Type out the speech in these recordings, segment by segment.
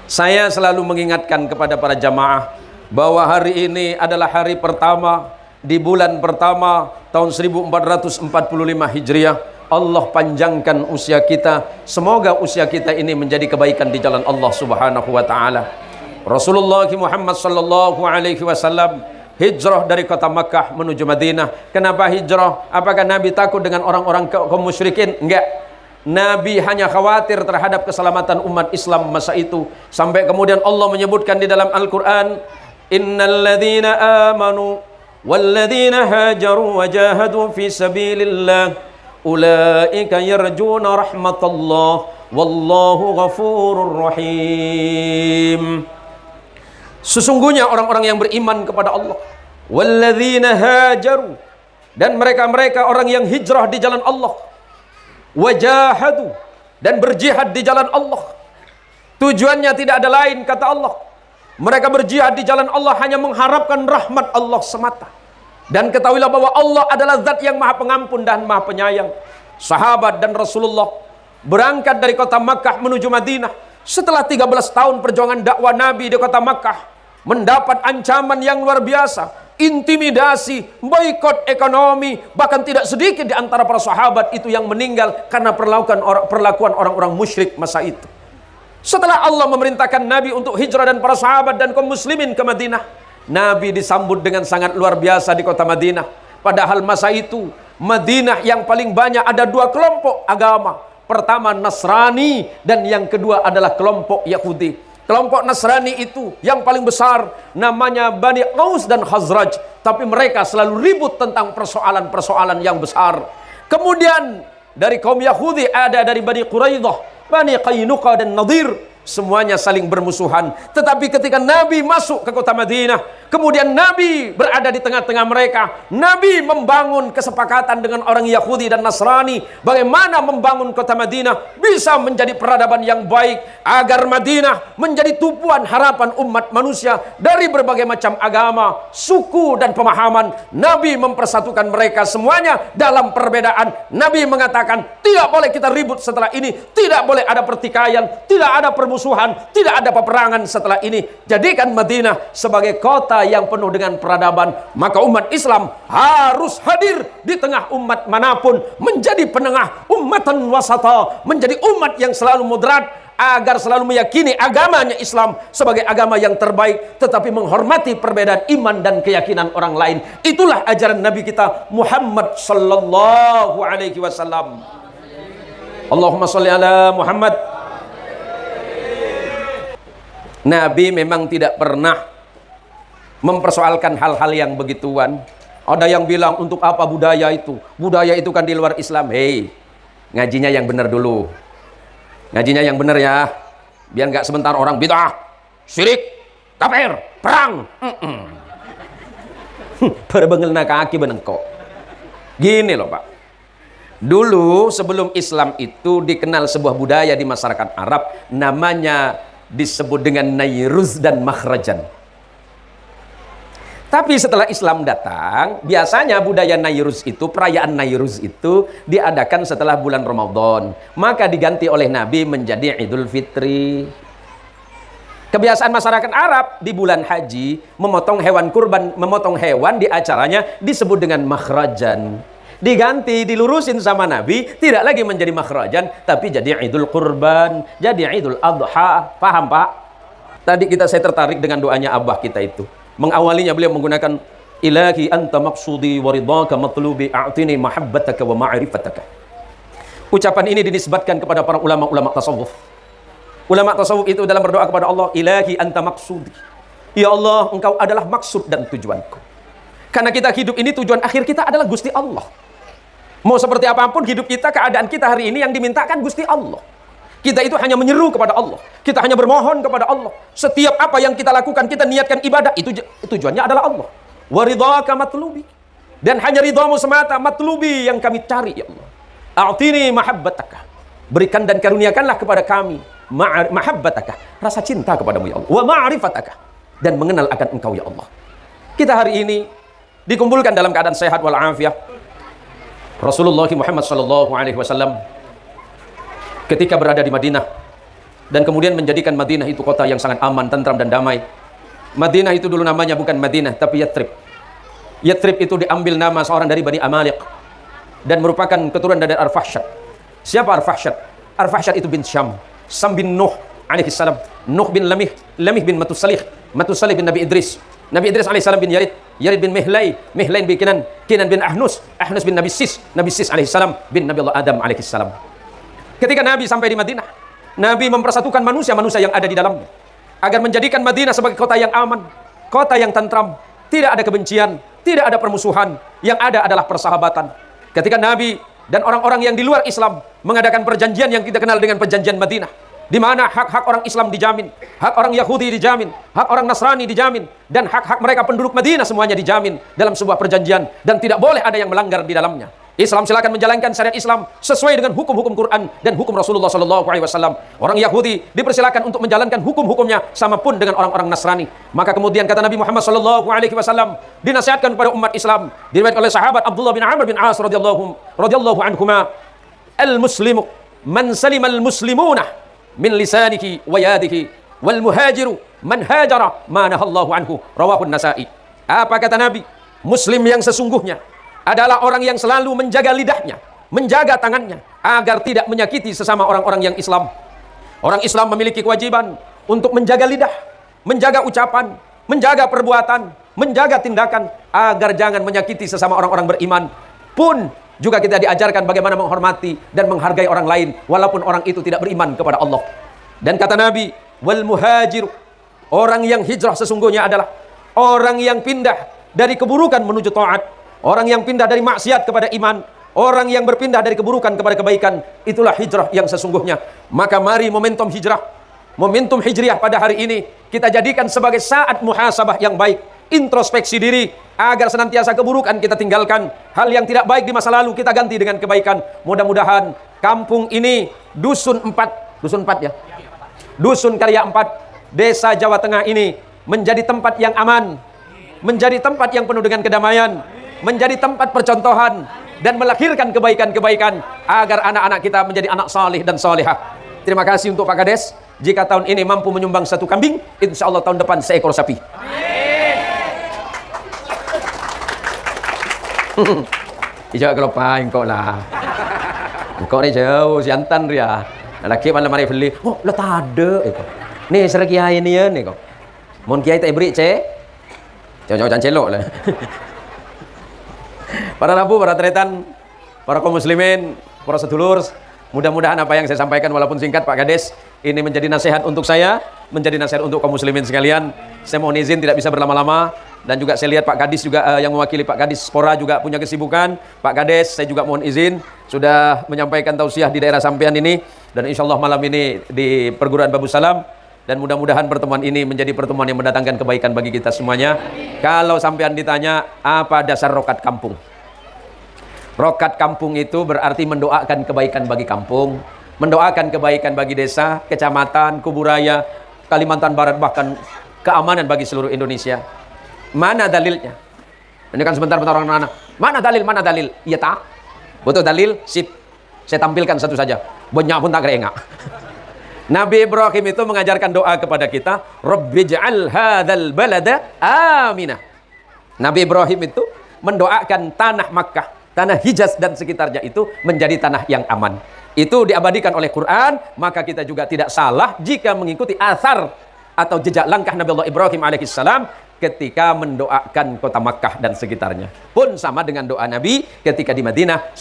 Saya selalu mengingatkan kepada para jamaah bahwa hari ini adalah hari pertama di bulan pertama tahun 1445 Hijriah. Allah panjangkan usia kita. Semoga usia kita ini menjadi kebaikan di jalan Allah Subhanahu wa taala. Rasulullah Muhammad sallallahu alaihi wasallam hijrah dari kota Makkah menuju Madinah. Kenapa hijrah? Apakah Nabi takut dengan orang-orang kaum musyrikin? Enggak. Nabi hanya khawatir terhadap keselamatan umat Islam masa itu. Sampai kemudian Allah menyebutkan di dalam Al-Quran, innal ladzina amanu walladzina hajaru wajahadu fi sabilillah ulaika yarjuna rahmatallah wallahu ghafurur rahim. Sesungguhnya orang-orang yang beriman kepada Allah, walladzina hajaru, dan mereka-mereka orang yang hijrah di jalan Allah, wajahadu, dan berjihad di jalan Allah. Tujuannya tidak ada lain, kata Allah, mereka berjihad di jalan Allah hanya mengharapkan rahmat Allah semata. Dan ketahuilah bahwa Allah adalah zat yang maha pengampun dan maha penyayang. Sahabat dan Rasulullah berangkat dari kota Makkah menuju Madinah. Setelah 13 tahun perjuangan dakwah Nabi di kota Makkah, mendapat ancaman yang luar biasa, intimidasi, boikot ekonomi, bahkan tidak sedikit di antara para sahabat itu yang meninggal karena perlakuan orang-orang musyrik masa itu. Setelah Allah memerintahkan Nabi untuk hijrah dan para sahabat dan kaum muslimin ke Madinah, Nabi disambut dengan sangat luar biasa di kota Madinah. Padahal masa itu Madinah yang paling banyak ada dua kelompok agama. Pertama Nasrani, dan yang kedua adalah kelompok Yahudi. Kelompok Nasrani itu yang paling besar namanya Bani Aus dan Khazraj, tapi mereka selalu ribut tentang persoalan-persoalan yang besar. Kemudian dari kaum Yahudi ada dari Bani Quraidah, Bani Qainuqa dan Nadir. Semuanya saling bermusuhan. Tetapi ketika Nabi masuk ke kota Madinah, kemudian Nabi berada di tengah-tengah mereka, Nabi membangun kesepakatan dengan orang Yahudi dan Nasrani bagaimana membangun kota Madinah bisa menjadi peradaban yang baik, agar Madinah menjadi tumpuan harapan umat manusia dari berbagai macam agama, suku dan pemahaman. Nabi mempersatukan mereka semuanya dalam perbedaan. Nabi mengatakan tidak boleh kita ribut setelah ini, tidak boleh ada pertikaian, tidak ada permusuhan, tidak ada peperangan setelah ini. Jadikan Madinah sebagai kota yang penuh dengan peradaban. Maka umat Islam harus hadir di tengah umat manapun, menjadi penengah, ummatan wasata, menjadi umat yang selalu moderat, agar selalu meyakini agamanya Islam sebagai agama yang terbaik, tetapi menghormati perbedaan iman dan keyakinan orang lain. Itulah ajaran Nabi kita Muhammad sallallahu alaihi wasallam. Allahumma sholli ala Muhammad. Nabi memang tidak pernah mempersoalkan hal-hal yang begituan. Ada yang bilang, untuk apa budaya itu? Budaya itu kan di luar Islam. Hei, ngajinya yang benar dulu. Ngajinya yang benar ya. Biar nggak sebentar orang bid'ah, syirik, kafir, perang. Perbengelna kaki benengkok. Gini loh Pak. Dulu sebelum Islam itu dikenal sebuah budaya di masyarakat Arab, namanya disebut dengan Nairuz dan Makhrajan. Tapi setelah Islam datang, biasanya budaya Nairuz itu, perayaan Nairuz itu diadakan setelah bulan Ramadan. Maka diganti oleh Nabi menjadi Idul Fitri. Kebiasaan masyarakat Arab di bulan haji memotong hewan kurban, memotong hewan di acaranya disebut dengan Makhrajan. Diganti, dilurusin sama Nabi, tidak lagi menjadi makhrajan, tapi jadi Idul Kurban, jadi Idul Adha. Paham Pak? Tadi saya tertarik dengan doanya Abah kita itu. Mengawalinya beliau menggunakan ilahi anta maqsudi wa ridhaka matlubi a'tini mahabbataka wa ma'rifataka. Ucapan ini dinisbatkan kepada para ulama-ulama tasawuf. Ulama tasawuf itu dalam berdoa kepada Allah, ilahi anta maqsudi. Ya Allah, engkau adalah maksud dan tujuanku. Karena kita hidup ini tujuan akhir kita adalah Gusti Allah. Mau seperti apapun hidup kita, keadaan kita hari ini, yang dimintakan Gusti Allah. Kita itu hanya menyeru kepada Allah. Kita hanya bermohon kepada Allah. Setiap apa yang kita lakukan, kita niatkan ibadah, itu tujuannya adalah Allah. Wa ridhaka matlubi. Dan hanya ridhamu semata, matlubi yang kami cari, ya Allah. A'tini mahabbataka. Berikan dan karuniakanlah kepada kami mahabbataka, rasa cinta kepadamu ya Allah. Wa ma'rifataka. Dan mengenal akan engkau ya Allah. Kita hari ini dikumpulkan dalam keadaan sehat walafiat. Rasulullah Muhammad sallallahu alaihi wasallam ketika berada di Madinah, dan kemudian menjadikan Madinah itu kota yang sangat aman, tentram dan damai. Madinah itu dulu namanya bukan Madinah tapi Yathrib. Yathrib itu diambil nama seorang dari Bani Amaliq dan merupakan keturunan dari Arfahsyad. Siapa Arfahsyad? Arfahsyad itu bin Syam, Sam bin Nuh alaihi salam, Nuh bin Lamih, Lamih bin Matusalih, Matusalih bin Nabi Idris, Nabi Idris alaihi salam bin Yarid, Yarid bin Mihlai, Mihlai bin Kinan, Kinan bin Ahnus, Ahnus bin Nabi Sis, Nabi Sis alaihi salam bin Nabi Allah Adam alaihi salam. Ketika Nabi sampai di Madinah, Nabi mempersatukan manusia-manusia yang ada di dalamnya agar menjadikan Madinah sebagai kota yang aman, kota yang tentram, tidak ada kebencian, tidak ada permusuhan, yang ada adalah persahabatan. Ketika Nabi dan orang-orang yang di luar Islam mengadakan perjanjian yang kita kenal dengan perjanjian Madinah, di mana hak-hak orang Islam dijamin, hak orang Yahudi dijamin, hak orang Nasrani dijamin, dan hak-hak mereka penduduk Madinah semuanya dijamin dalam sebuah perjanjian, dan tidak boleh ada yang melanggar di dalamnya. Islam silakan menjalankan syariat Islam sesuai dengan hukum-hukum Quran dan hukum Rasulullah SAW. Orang Yahudi dipersilakan untuk menjalankan hukum-hukumnya sama pun dengan orang-orang Nasrani. Maka kemudian kata Nabi Muhammad SAW dinasihatkan kepada umat Islam, diriwayatkan oleh sahabat Abdullah bin Amr bin As radhiyallahu anhuma, al-muslimu man salimal muslimuna min lisanihi wa yadihi wal muhajiru man hajara ma nahallahu anhu, rawahu An-Nasa'i. Apa kata Nabi? Muslim yang sesungguhnya adalah orang yang selalu menjaga lidahnya, menjaga tangannya, agar tidak menyakiti sesama orang-orang yang Islam. Orang Islam memiliki kewajiban untuk menjaga lidah, menjaga ucapan, menjaga perbuatan, menjaga tindakan, agar jangan menyakiti sesama orang-orang beriman. Pun juga kita diajarkan bagaimana menghormati dan menghargai orang lain, walaupun orang itu tidak beriman kepada Allah. Dan kata Nabi, wal muhajir, orang yang hijrah sesungguhnya adalah orang yang pindah dari keburukan menuju taat, orang yang pindah dari maksiat kepada iman, orang yang berpindah dari keburukan kepada kebaikan. Itulah hijrah yang sesungguhnya. Maka mari momentum hijrah, momentum hijriah pada hari ini kita jadikan sebagai saat muhasabah yang baik, introspeksi diri, agar senantiasa keburukan kita tinggalkan, hal yang tidak baik di masa lalu kita ganti dengan kebaikan. Mudah-mudahan kampung ini, Dusun 4 ya, Dusun Karya 4, Desa Jawa Tengah ini menjadi tempat yang aman, menjadi tempat yang penuh dengan kedamaian, menjadi tempat percontohan dan melahirkan kebaikan-kebaikan agar anak-anak kita menjadi anak salih dan salihah. Terima kasih untuk Pak Kades. Jika tahun ini mampu menyumbang 1 kambing, insya Allah tahun depan seekor sapi. Ijak kelopain kok lah. Kok ni jauh siantan dia. Laki malam mari beli. Oh, lo tak ada. Ni serah kiai ni ya ni kok. Mon kiai tak beri cek. Jangan celok lah. Para nabu, para tretan, para kaum muslimin, para sedulur, mudah-mudahan apa yang saya sampaikan walaupun singkat Pak Kades, ini menjadi nasihat untuk saya, menjadi nasihat untuk kaum muslimin sekalian. Saya mohon izin tidak bisa berlama-lama, dan juga saya lihat Pak Kadis juga yang mewakili Pak Kadis Spora juga punya kesibukan. Pak Kades, saya juga mohon izin sudah menyampaikan tausiah di daerah sampean ini, dan insya Allah malam ini di perguruan Babu Salam. Dan mudah-mudahan pertemuan ini menjadi pertemuan yang mendatangkan kebaikan bagi kita semuanya. Kalau sampean ditanya apa dasar rokat kampung, rokat kampung itu berarti mendoakan kebaikan bagi kampung, mendoakan kebaikan bagi desa, kecamatan, kuburaya, Kalimantan Barat, bahkan keamanan bagi seluruh Indonesia. Mana dalilnya? Ini kan sebentar-bentar orang anak. Mana dalil? Mana dalil? Iya tak? Butuh dalil? Sip. Saya tampilkan satu saja. Banyak pun tak kira. Nabi Ibrahim itu mengajarkan doa kepada kita, Rabbij'al hadzal balada aminah. Nabi Ibrahim itu mendoakan tanah Makkah, tanah Hijaz dan sekitarnya itu menjadi tanah yang aman. Itu diabadikan oleh Quran, maka kita juga tidak salah jika mengikuti athar atau jejak langkah Nabi Allah Ibrahim alaihissalam ketika mendoakan kota Makkah dan sekitarnya. Pun sama dengan doa Nabi ketika di Madinah,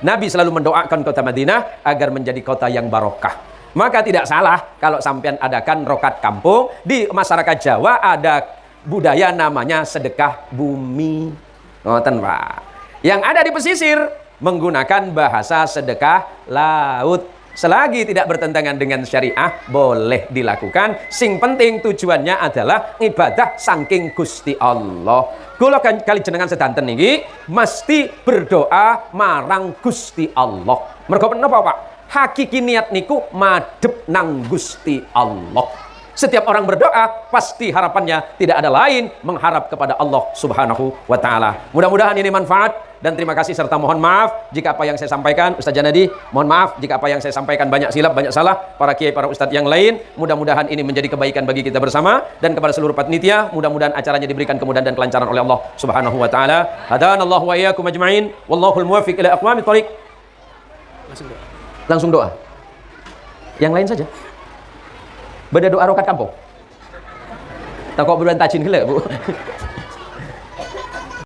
Nabi selalu mendoakan kota Madinah agar menjadi kota yang barokah. Maka tidak salah kalau sampean adakan rokat kampung. Di masyarakat Jawa ada budaya namanya sedekah bumi. Ngoten Pak. Yang ada di pesisir menggunakan bahasa sedekah laut. Selagi tidak bertentangan dengan syariah, boleh dilakukan. Sing penting tujuannya adalah ibadah saking Gusti Allah. Kula kali jenengan sedanten niki mesti berdoa marang Gusti Allah. Mergo menapa Pak? Hakiki niat niku madhep nang Gusti Allah. Setiap orang berdoa, pasti harapannya tidak ada lain mengharap kepada Allah Subhanahu wa Ta'ala. Mudah-mudahan ini manfaat, dan terima kasih serta mohon maaf jika apa yang saya sampaikan, Ustaz Janadi, mohon maaf jika apa yang saya sampaikan banyak silap, banyak salah, para kiai, para ustadz yang lain. Mudah-mudahan ini menjadi kebaikan bagi kita bersama, dan kepada seluruh panitia, mudah-mudahan acaranya diberikan kemudahan dan kelancaran oleh Allah Subhanahu wa Ta'ala. Hadanallahu wa iyyakum ajma'in, wallahul muwaffiq ila aqwamit thoriq. Langsung doa. Yang lain saja. Beda doa rokat kampung. Tak kok bulan tajin gila, Bu.